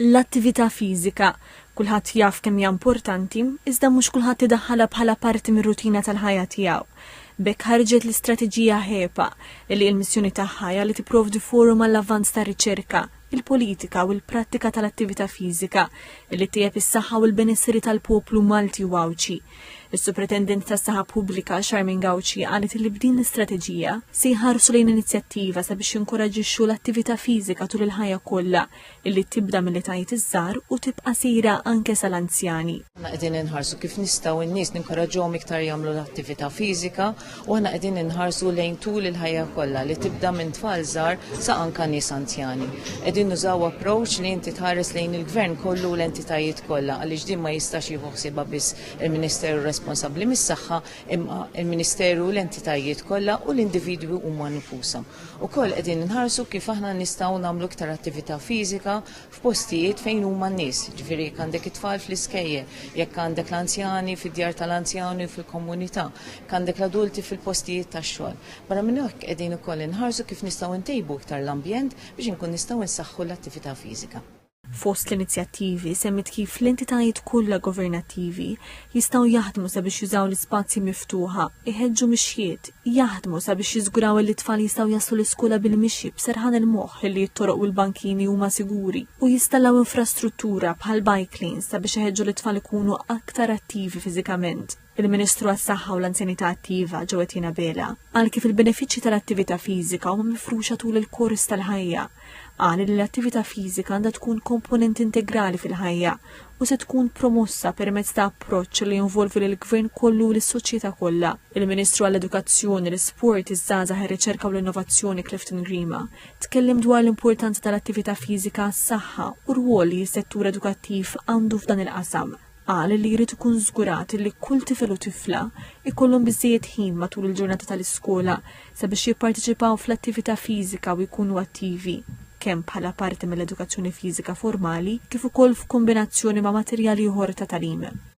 L-attività fiżika kulħadd jaf kemm hija importanti, iżda mhux kulħadd idaħħalha bħala parti mir-rutina tal-ħajja tiegħu. Bekk ħarġet l-istrateġija HEPA li l-missjoni tagħha li tipprovdi forum għall-avvanz tar-riċerka, il-politika u l-prattika tal-attività fiżika li tejjeb is-saħħa u l-benesseri tal-poplu Malti u Għawċi. Is-Supretendent tas-Saħħa Pubblika Charmin Gawci qalet li b'din l-istrateġija se jħarsu lejn inizjattiva sabiex jinkoraġixxu l-attività fiżika tul il-ħajja kollha illi tibda mill-etajiet iż-żgħar u tibqa' sejra anke sal-anzjani. Qegħdin inħarsu kif nistgħu n-nies ninkoraġġuhom iktar jagħmlu l-attività fiżika u aħna qegħdin inħarsu lejn tul il-ħajja kollha li tibda minn tfal żgħar sa anke nies anzjani. Qegħdin nużaw approach li inti tħares lejn il-gvern kollu l-entitajiet kollha għaliex din ma jistax jieħu ħsiebha biss il-Ministeru responsabbli mis-saħħa imma il-Ministeru l-entitajiet kollha u l-individwi huma nfushom. Ukoll qegħdin inħarsu kif aħna nistgħu nagħmlu iktar attività fiżika f'postijiet fejn huma n-nies. Ġifieri jekk għandek it-tfal fl-iskejjel, jekk għandek l-anzjani fid-djar tal-anzjani fil-komunità, għandek l-adulti fil-postijiet tax-xogħol. Barra minn hekk qegħdin ukoll inħarsu kif nistgħu ntejbu iktar l-ambjent biex inkun nistgħu nsaħħu l-attività fiżika. Fost l-inizjattivi semmit kif l-entitajiet kollha governattivi jistgħu jaħdmu sabiex jużaw l-ispazji miftuħa, iħeġġu mixjiet, jaħdmu sabiex jiżguraw li t-tfal jistgħu jaslu l-iskola bil-mixji b'serħan il-moħħ li t-toroq u l-bankini huma siguri u jistallaw infrastruttura bħal bike lanes sabiex iħeġġu li t-tfal ikunu aktar attivi fiżikament. Il-Ministru għas-Saħħa u l-Anzjanità Attiva Ġewwetina Bela qal kif il-benefiċċji tal-attività fiżika huma mifruxa tul il-kors tal-ħajja. Qal li l-attività fiżika għandha tkun komponent integrali fil-ħajja u se tkun promossa permezz ta' approċċ li jinvolvi lill-Gvern kollu u lis-soċjetà kollha. Il-Ministru għall-Edukazzjoni, l-Isport, iż-żgħażagħ, ir-Riċerka u l-Innovazzjoni Clifton Grima tkellem dwar l-importanza tal-attività fiżika għas-saħħa u rwol li s-settur edukattiv għandu f'dan il-qasam. Qal li jrid ikun żgurat li kull tifel u tifla ikollhom biżżejjed ħin matul il-ġurnata tal-iskola sabiex jipparteċipaw fl-attività fiżika u jkunu attivi kemm bħala parti mill-edukazzjoni fiżika formali kif ukoll f'kombinazzjoni ma' materjali oħra ta' tagħlim.